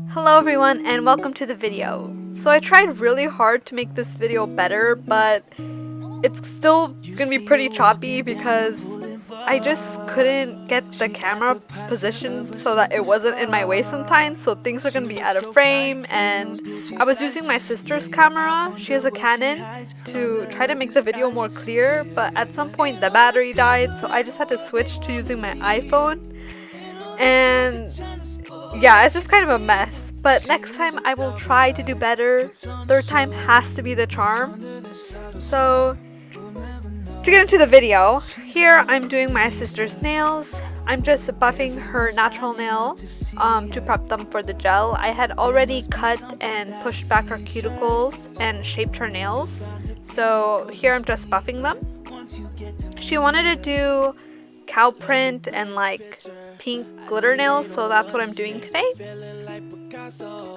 Hello everyone and welcome to the video. So I tried really hard to make this video better, but it's still gonna be pretty choppy because I just couldn't get the camera positioned so that it wasn't in my way sometimes, so things are gonna be out of frame. And I was using my sister's camera, she has a Canon, to try to make the video more clear, but at some point the battery died, so I just had to switch to using my iPhone. And yeah, it's just kind of a mess, but next time I will try to do better. Third time has to be the charm. So to get into the video, here I'm doing my sister's nails. I'm just buffing her natural nail to prep them for the gel. I had already cut and pushed back her cuticles and shaped her nails, so here I'm just buffing them. She wanted to do cow print and like pink glitter nails, so that's what I'm doing today.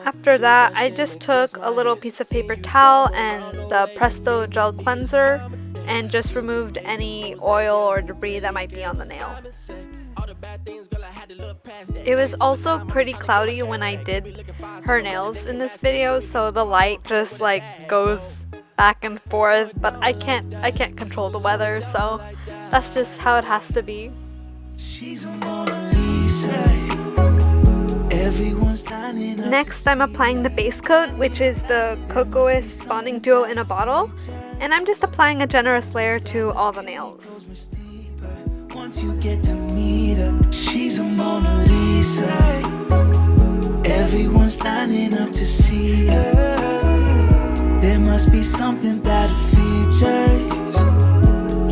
After that, I just took a little piece of paper towel and the Presto gel cleanser and just removed any oil or debris that might be on the nail. It was also pretty cloudy when I did her nails in this video, so the light just like goes back and forth, but I can't control the weather, so that's just how it has to be. Next, I'm applying the base coat, which is the Cocoist Bonding Duo in a bottle, and I'm just applying a generous layer to all the nails. Once you get to meet her, she's a Mona Lisa. Everyone's lining up to see her. There must be something about her features.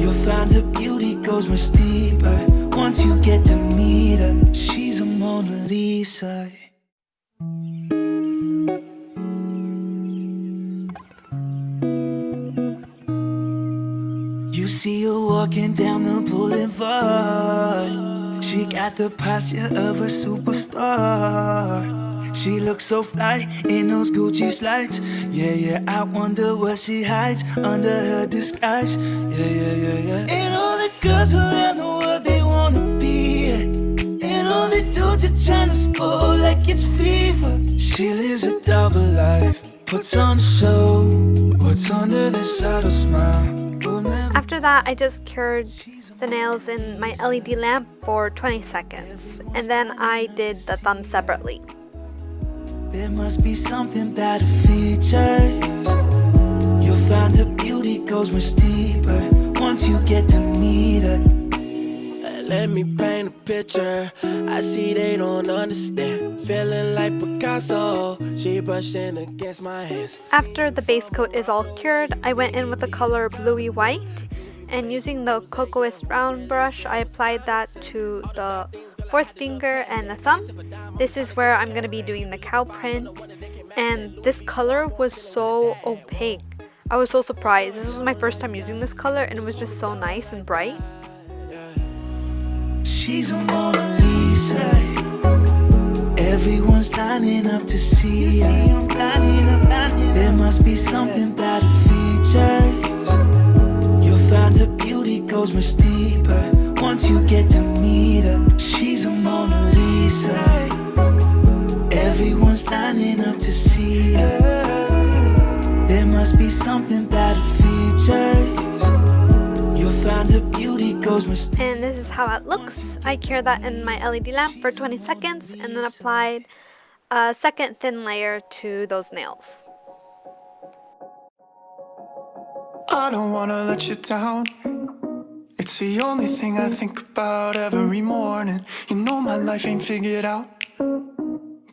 You'll find her beauty goes much deeper. Once you get to meet her, she's a Mona Lisa. You see her walking down the boulevard. She got the posture of a superstar. She looks so fly in those Gucci slides. Yeah, I wonder what she hides under her disguise. Yeah. And all the girls around the world, they wanna be her. And all the dudes are trying to score like it's fever. She lives a double life, puts on a show, what's under the subtle smile. After that, I just cured the nails in my LED lamp for 20 seconds, and then I did the thumb separately. There must be something about her features. You'll find her beauty goes much deeper once you get to meet her. Let me paint a picture. I see they don't understand. Feeling like Picasso. She brushing against my hands. After the base coat is all cured, I went in with the color Bluey White, and using the Cocoist round brush, I applied that to the fourth finger and the thumb. This is where I'm going to be doing the cow print, and this color was so opaque. I was so surprised. This was my first time using this color, and it was just so nice and bright. She's a Mona Lisa. Everyone's lining up to see her. There must be something about her features. You'll find her beauty goes much deeper once you get to meet her. She's a Mona Lisa. Everyone's lining up to see her. There must be something about her features. You'll find her beauty goes much deeper. And this is how it looks. I cured that in my LED lamp for 20 seconds and then applied a second thin layer to those nails. I don't wanna let you down. It's the only thing I think about every morning. You know my life ain't figured out,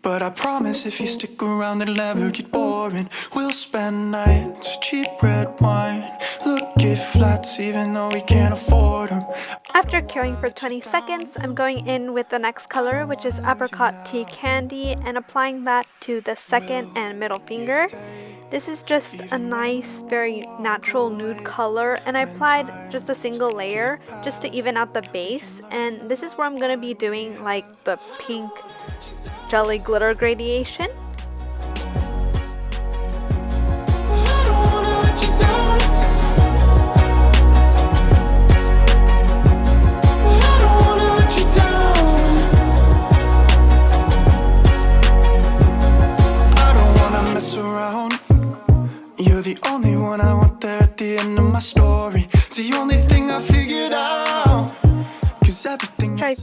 but I promise if you stick around it'll never get boring. We'll spend nights, cheap red wine, look at flats even though we can't afford them. After curing for 20 seconds, I'm going in with the next color, which is Apricot Tea Candy, and applying that to the second and middle finger. This is just a nice, very natural nude color, and I applied just a single layer just to even out the base. And this is where I'm going to be doing like the pink jelly glitter gradation.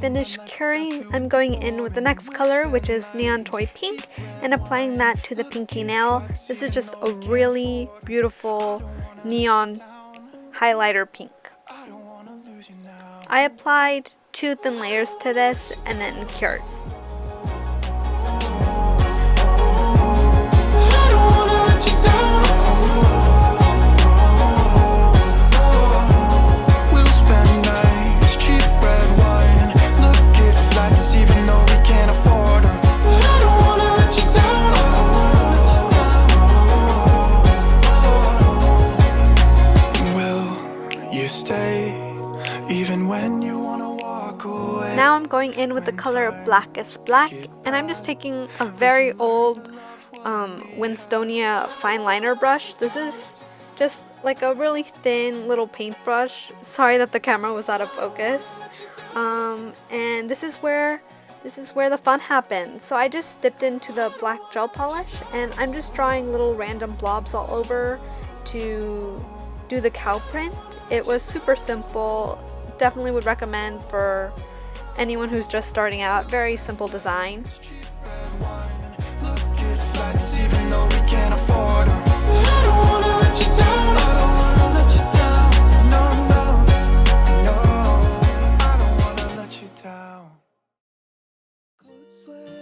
finish curing, I'm going in with the next color, which is Neon Toy Pink, and applying that to the pinky nail. This is just a really beautiful neon highlighter pink. I applied 2 thin layers to this and then cured. Now I'm going in with the color Blackest Black, and I'm just taking a very old Winstonia fine liner brush. This is just like a really thin little paintbrush. Sorry that the camera was out of focus. And this is where the fun happened. So I just dipped into the black gel polish, and I'm just drawing little random blobs all over to do the cow print. It was super simple. Definitely would recommend for anyone who's just starting out. Very simple design.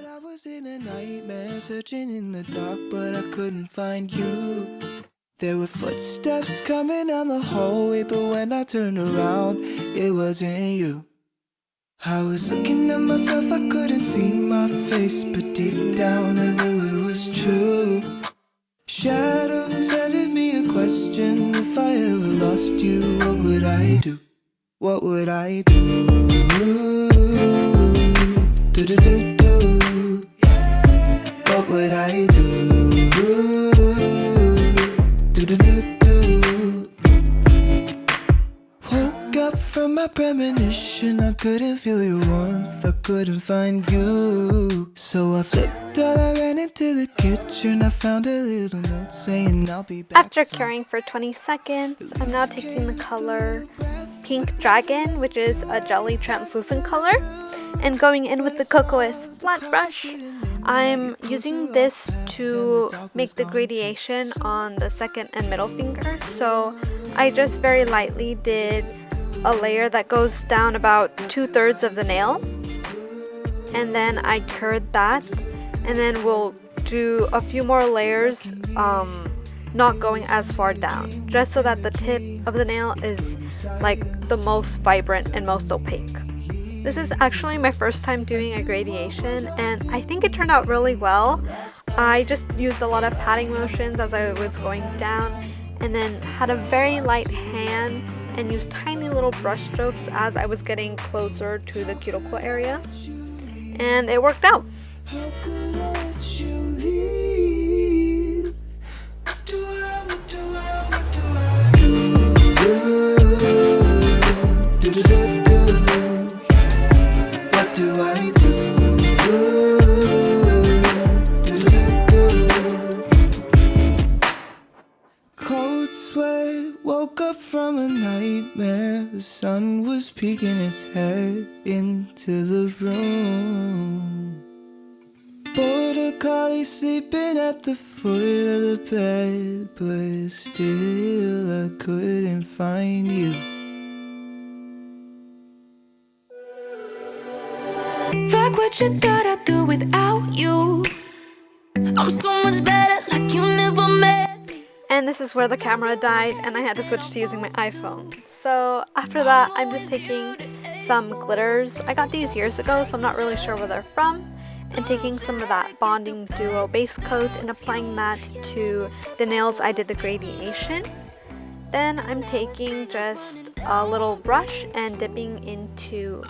I was in a nightmare, searching in the dark, but I couldn't find you. There were footsteps coming down the hallway, but when I turned around, it wasn't you. I was looking at myself, I couldn't see my face, but deep down I knew it was true. Shadows handed me a question: if I ever lost you, what would I do? What would I do? Do do do do. What would I do? Do do do do. Woke up from my premonition, I couldn't feel your warmth, I couldn't find you. So I flipped out, I ran into the kitchen, I found a little note saying I'll be back. After curing for 20 seconds, I'm now taking the color Pink Dragon, which is a jelly translucent color, and going in with the Cocoa's flat brush. I'm using this to make the gradation on the second and middle finger. So I just very lightly did a layer that goes down about 2/3 of the nail, and then I cured that, and then we'll do a few more layers, not going as far down, just so that the tip of the nail is like the most vibrant and most opaque. This is actually my first time doing a gradation, and I think it turned out really well. I just used a lot of patting motions as I was going down, and then had a very light hand and used tiny little brush strokes as I was getting closer to the cuticle area, and it worked out. Woke up from a nightmare, the sun was peeking its head into the room. Border collie sleeping at the foot of the bed, but still I couldn't find you. Fuck what you thought I'd do without you. I'm so much better, like you never met. And this is where the camera died and I had to switch to using my iPhone. So after that, I'm just taking some glitters. I got these years ago, so I'm not really sure where they're from. And taking some of that Bonding Duo base coat and applying that to the nails I did the gradation. Then I'm taking just a little brush and dipping into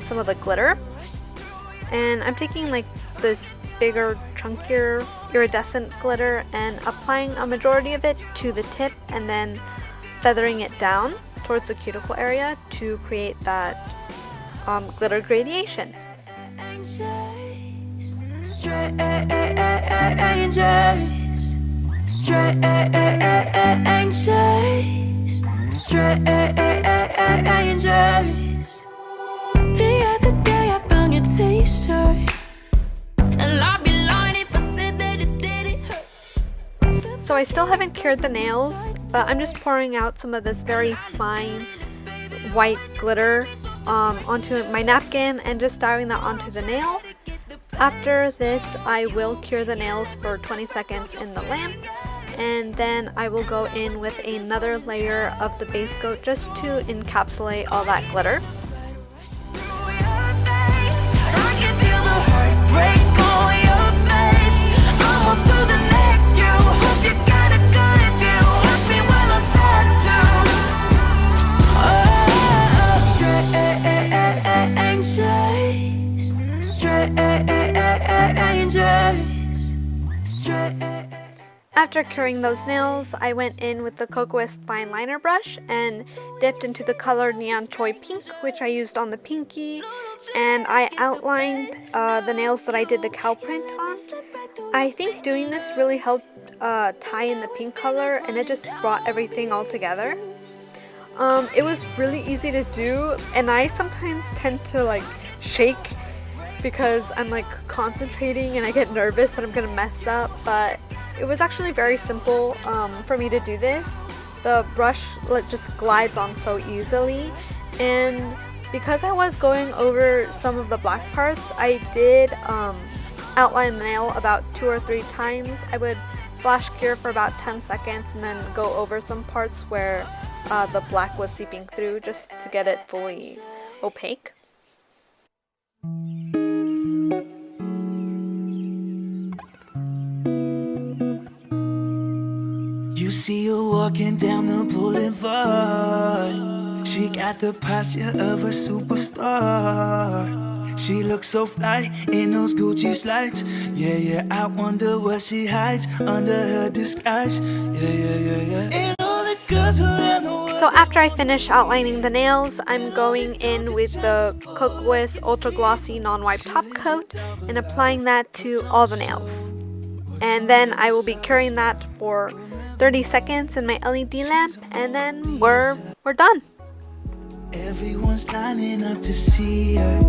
some of the glitter. And I'm taking like this bigger, chunkier iridescent glitter and applying a majority of it to the tip and then feathering it down towards the cuticle area to create that glitter gradation. The other day center. And I'd be lying if I said that it didn't hurt. So I still haven't cured the nails, but I'm just pouring out some of this very fine white glitter onto my napkin and just dabbing that onto the nail. After this, I will cure the nails for 20 seconds in the lamp, and then I will go in with another layer of the base coat just to encapsulate all that glitter. After curing those nails, I went in with the Blackest fine liner brush and dipped into the color Neon Choi Pink, which I used on the pinky, and I outlined the nails that I did the cow print on. I think doing this really helped tie in the pink color, and it just brought everything all together. It was really easy to do, and I sometimes tend to like shake because I'm like concentrating and I get nervous that I'm gonna mess up, but it was actually very simple for me to do this. The brush just glides on so easily, and because I was going over some of the black parts, I did outline the nail about 2 or 3 times. I would flash cure for about 10 seconds and then go over some parts where the black was seeping through just to get it fully opaque. You see her walking down the boulevard. She got the posture of a superstar. She looks so fly in those Gucci slides. Yeah, yeah, I wonder what she hides under her disguise. Yeah, yeah, yeah, yeah. And all the girls around the world. So after I finish outlining the nails, I'm going in with the Blackest Ultra Glossy Non-Wipe Top Coat and applying that to all the nails. And then I will be curing that for 30 seconds in my LED lamp, and then we're done. Everyone's lining up to see her.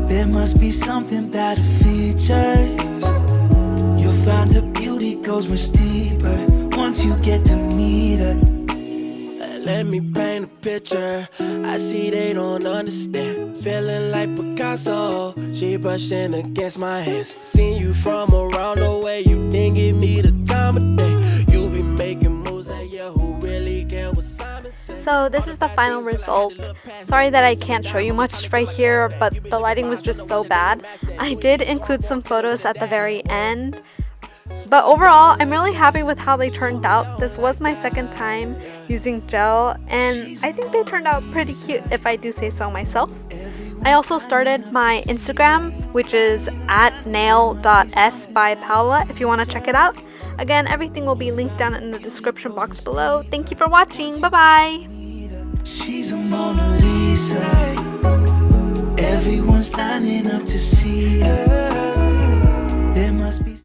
There must be something about her features. You'll find her beauty goes much deeper once you get to meet her. Let me paint a picture. I see they don't understand. Feeling like Picasso. She brushing against my hands. Seen you from around the way. You didn't give me the time of day. You be making moves that yeah, who really care what Simon said. So this is the final result. Sorry that I can't show you much right here, but the lighting was just so bad. I did include some photos at the very end. But overall, I'm really happy with how they turned out. This was my second time using gel, and I think they turned out pretty cute if I do say so myself. I also started my Instagram, which is @nail.s by Paola, if you want to check it out. Again, everything will be linked down in the description box below. Thank you for watching. Bye-bye! She's a Mona Lisa. Everyone's lining up to see her. There must be